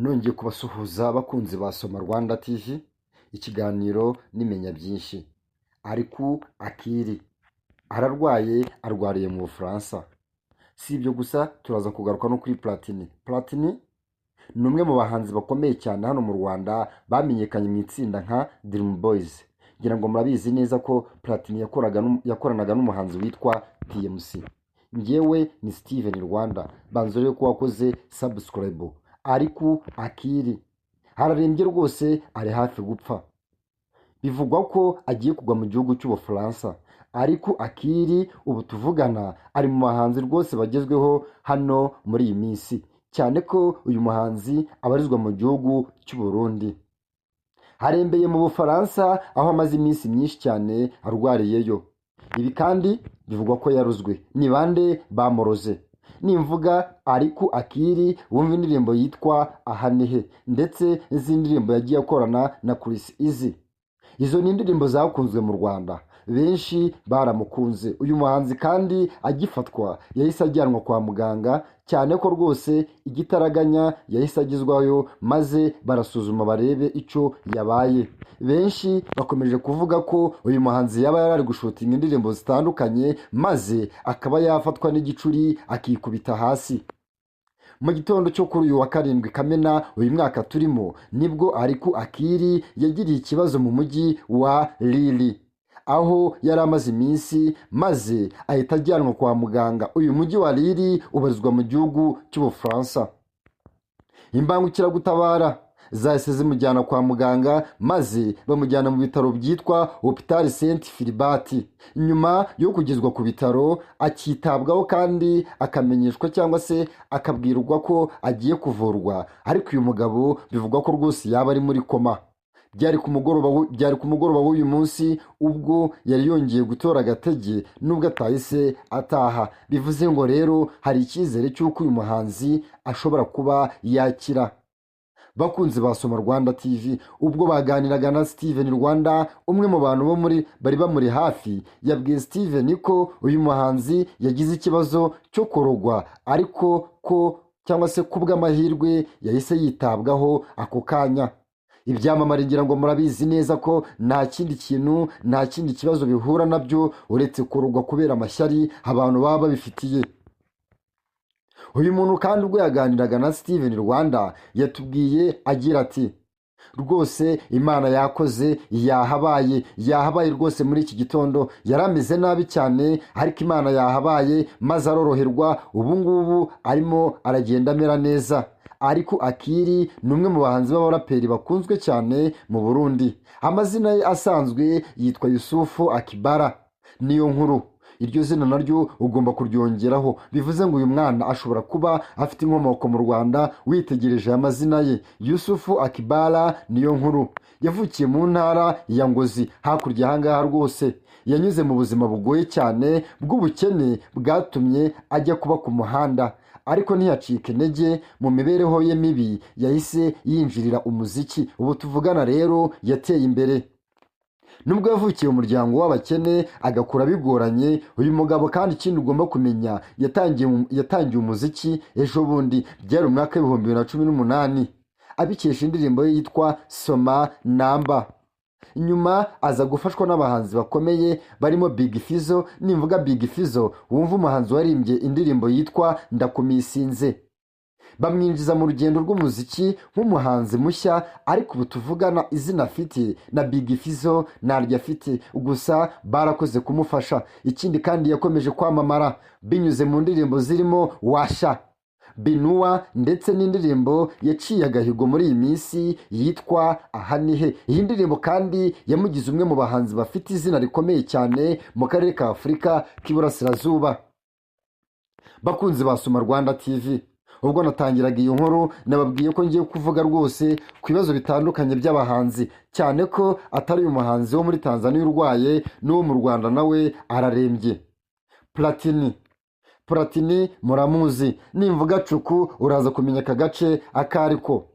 nongeye kubasuhuza abakunzi ba Soma Rwanda TV, ikiganiro nimenya byinshi. Ariko Akili ararwaye, arwariye mu Bufaransa. Si ibyo gusa, turaza kugaruka no kuri Platini. Platini ni umwe mu bahanzi bakomeye cyane hano mu Rwanda bamenyekanye mu itsinda nka Dream Boys. Ngira ngo murabizi neza ko Platini yakoranaga n'umuhanzi witwa TMC. Njyewe ni Steven Rwanda, banzore ko wakoze subscribe. Ariko Akili hararembye rwose, ari hafi gupfa. Bivugwa ko agiye kugwa mu gihugu cy'Ubufaransa. Ariko Akili ubu tuvugana ari mu bahanzi rwose bagezweho hano muri iyi minsi, cyane ko uyu muhanzi abarizwa mu gihugu cy'u Burundi. Harembeye mu Bufaransa aho amaze iminsi myinshi cyane arwariyeyo. Ibi kandi bivugwa ko yaruzwe. Ni bande bamuroze? Nimvuga Ariko Akili, wumva indirimbo yitwa Ahanihe ndetse n'izindi ndirimbo yagiye akorana na Chris Easy. Izo ni indirimbo zakunzwe mu Rwanda, benshi baramukunze. Uyu muhanzi kandi agifatwa yahise ajyanwa kwa muganga, cyane ko rwose igitaraganya yahise agezwayo maze barasuzuma barebe icyo yabaye. Benshi bakomeje kuvuga ko uyu muhanzi yaba yarari gushutinga indirimbo zitandukanye maze akaba yafatwa n'igicuri akikubita hasi. Mu gitondo cyo kuri uyu wa 7 Kamena uyu mwaka turimo, nibwo Ariko Akili yagiriye ikibazo mu mujyi wa Lille, aho yari amaze iminsi maze ahita ajyanwa kwa muganga. Uyu mujyi wa Lille ubarizwa mu gihugu cy'Ubufaransa. Imbangukiragutabara zahise zimujyana kwa muganga maze bamujyana mu bitaro byitwa Hôpital Saint Philibert. Nyuma yo kugezwa ku bitaro, akitabwaho kandi akamenyeshwa cyangwa se akabwirwa ko agiye kuvurwa. Ariko uyu mugabo bivugwa ko rwose yaba ari muri koma. Byari ku mugoroba w'uyu munsi ubwo yari yongeye gutora agatege nubwo atahise ataha. Bivuze ngo rero hari icyizere cy'uko uyu muhanzi ashobora kuba yakira. Bakunzi ba Soma Rwanda TV, ubwo baganiraga na Steven Rwanda, umwe mu bantu bari bamuri hafi, yabwiye Steven ko uyu muhanzi yagize ikibazo cyo korogwa, ariko ko cyangwa se kubw'amahirwe yahise yitabwaho ako kanya. Ibyamamare ngira ngo murabizi neza ko nta kindi kibazo bihura nabyo uretse korogwa kubera amashyari abantu baba babifitiye. Uyu muntu kandi ubwo yaganiraga na Steven Rwanda yatubwiye agira ati, rwose Imana yakoze, yahabaye rwose. Muri iki gitondo yari ameze nabi cyane, ariko Imana yahabaye maze aroroherwa. Ubu ngubu arimo aragenda amera neza. Ariko Akili ni umwe mu bahanzi b'abaraperi bakunzwe cyane mu Burundi. Amazina ye asanzwe yitwa Yusufu Akibara. Niyo nkuru. Iryo zina naryo ugomba kuryongeraho. Bivuze ngo uyu mwana ashobora kuba afite inkomoko mu Rwanda witegereje amazina ye. Yusufu Akibara niyo nkuru. Yavukiye mu ntara ya Ngozi, hakurya ahangaha rwose. Yanyuze mu buzima bugoye cyane bw'ubukene bwatumye ajya kuba ku muhanda, ariko ntiyacika intege. Mu mibereho ye mibi yahise yinjirira umuziki. Ubu tuvugana rero yateye imbere. Nubwo yavukiye mu muryango w'abakene agakura bigoranye, uyu mugabo kandi ikindi ugomba kumenya, yatangiye umuziki ejo bundi, byari umwaka w'ibihumbi 2018, abikesha indirimbo ye yitwa Soma Namba. Nyuma aza gufashwa n'abahanzi bakomeye barimo Big Fizzo. Nimvuga Big Fizzo, wumva umuhanzi warimbye indirimbo yitwa Ndakumisinze. Bamwinjiza mu rugendo rw'umuziki nk'umuhanzi mushya, ariko ubu tuvugana izina afite na Big Fizzo ntaryo afite, gusa barakoze kumufasha. Ikindi kandi yakomeje kwamamara binyuze mu ndirimbo zirimo Washa, Binua ndetse n'indirimbo yaciye agahigo muri iyi minsi yitwa Ahanihe. Iyi ndirimbo kandi yamugize umwe mu bahanzi bafite izina rikomeye cyane mu karere ka Afurika k'Iburasirazuba. Bakunzi ba Soma Rwanda TV, ubwo natangiraga iyi nkuru nababwiye ko ngiye kuvuga rwose ku bibazo bitandukanye by'abahanzi, cyane ko atari uyu muhanzi wo muri Tanzania urwaye, n'uwo mu Rwanda nawe ararembye. Platini muramuzi. Nimvuga Cuku uraza kumenya aka gace akariko.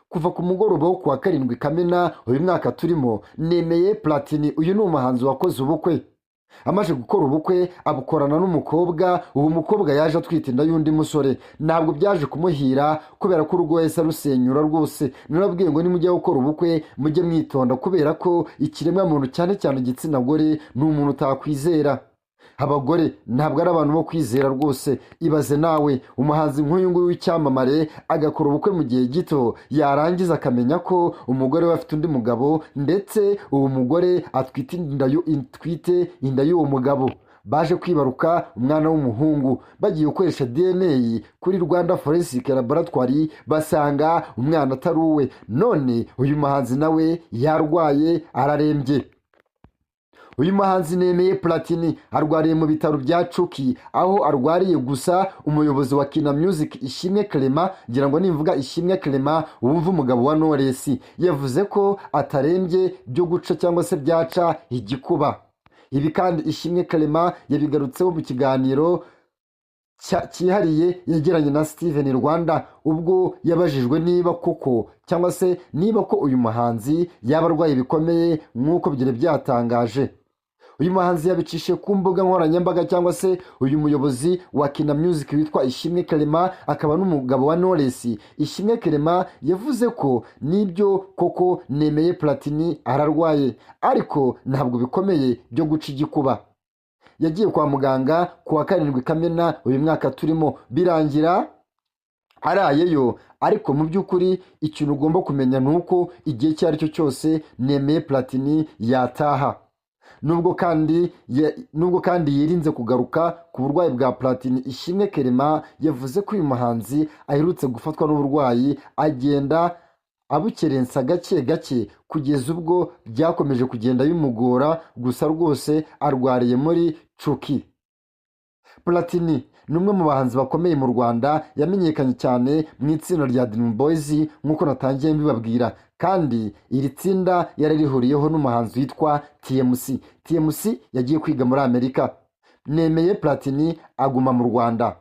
Kuva ku mugoroba wo kuwa 7 Kamena uyu mwaka turimo, nemeye Platini. Uyu ni umuhanzi wakoze ubukwe. amaze gukora ubukwe abukorana n'umukobwa, uwo mukobwa yaje atwite inda y'undi musore. Ntabwo byaje kumuhira kubera ko urugo yahise arusenyura rwose. Narabwiye ngo nimujya gukora ubukwe mujye mwitonda, kubera ko ikiremwa muntu cyane cyane igitsina gore ni umuntu utakwizera. Abagore ntabwo ari abantu bo kwizera rwose. Ibaze nawe umuhanzi nk'uyu nguyu w'icyamamare agakora ubukwe mu gihe gito, yarangiza akamenya ko umugore we afite undi mugabo, ndetse uwo mugore atwite inda y'uwo mugabo. Baje kwibaruka umwana w'umuhungu, bagiye gukoresha DNA kuri Rwanda Forensic Laboratory basanga umwana atari uwe. None uyu muhanzi nawe yarwaye, ararembye. Uyu muhanzi Nemeye Platini arwariye mu bitaro bya Chuki, aho arwariye gusa. Umuyobozi wa Kina Music Ishimwe Clement, ngira ngo nimvuga Ishimwe Clement wumva umugabo wa Knowless, yavuze ko atarembye byo guca cyangwa se byaca igikuba. Ibi kandi Ishimwe Clement yabigarutseho mu kiganiro cyihariye yagiranye na Steven Rwanda, ubwo yabajijwe niba koko cyangwa se niba ko uyu muhanzi yaba arwaye bikomeye nk'uko byari byatangaje. Uyu muhanzi yabicishe ku mbuga nkoranyambaga, cyangwa se uyu muyobozi wa Kina Music witwa Ishimwe Clement akaba n'umugabo wa Knowless. Ishimwe Clement yavuze ko nibyo koko Nemeye Platini ararwaye, ariko ntabwo bikomeye byo guca igikuba. Yagiye kwa muganga ku wa 7 Kamena uyu mwaka turimo, birangira arayeyo. Ariko mu by'ukuri ikintu ugomba kumenya ni uko igihe icyo ari cyo cyose Nemeye Platini yataha. Nubwo kandi yirinze kugaruka ku burwayi bwa Platini, Ishimwe Clement yavuze ko uyu muhanzi aherutse gufatwa n'uburwayi, agenda abukerensa gake gake kugeza ubwo byakomeje kugenda bimugora. Gusa rwose arwariye muri Chuki. Platini ni umwe mu bahanzi bakomeye mu Rwanda, yamenyekanye cyane mu itsinda rya Dream Boys nk'uko natangiye mbibabwira, kandi iri tsinda yari rihuriyeho n'umuhanzi witwa TMC. TMC yagiye kwiga muri Amerika. Nemeye Platini aguma mu Rwanda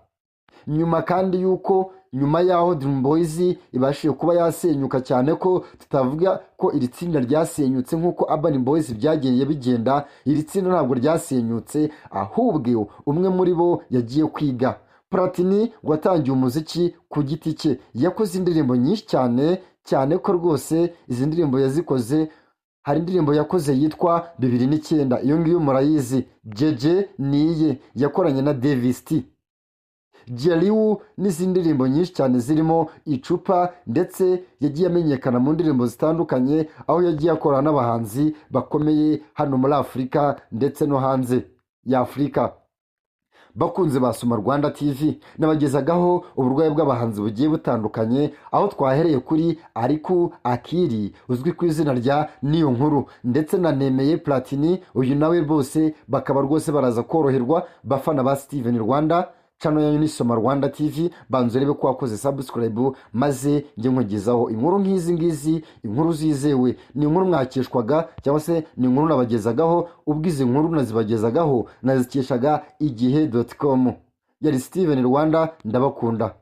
nyuma yaho Dream Boys ibashije kuba yasenyuka, cyane ko tutavuga ko iri tsinda ryasenyutse nk'uko Urban Boys byagiye bigenda. Iri tsinda ntabwo ryasenyutse, ahubwo umwe muri bo yagiye kwiga. Platini watangiye umuziki ku giti cye, yakoze indirimbo nyinshi cyane ko rwose izi ndirimbo yazikoze. Hari indirimbo yakoze yitwa 2009, iyo ngiyo murayizi. Jeje niye yakoranye na Davis T, Jeliwu n'izindi ndirimbo nyinshi cyane zirimo Icupa, ndetse yagiye amenyekana mu ndirimbo zitandukanye, aho yagiye akorana n'abahanzi bakomeye hano muri Afurika ndetse no hanze ya Afurika. Bakunze basoma Rwanda TV, nabagezagaho uburwayi bw'abahanzi bugiye butandukanye, aho twahereye kuri Ariku Akiri uzwi ku izina rya Niyo Nkuru, ndetse na Nemeye Platini. Uyu nawe bose bakaba rwose baraza koroherwa. Bafana ba Steven Rwanda, channel yanyu ni Soma Rwanda TV, banze urebe ko wakoze subscribe, maze njye nkugezaho inkuru nk'izi ngizi, inkuru zizewe. Ni inkuru mwakeshwaga, cyangwa se ni inkuru nabagezagaho, ubwize inkuru nazibagezagaho nazikeshaga igihe.com. Yari Steven Rwanda, ndabakunda.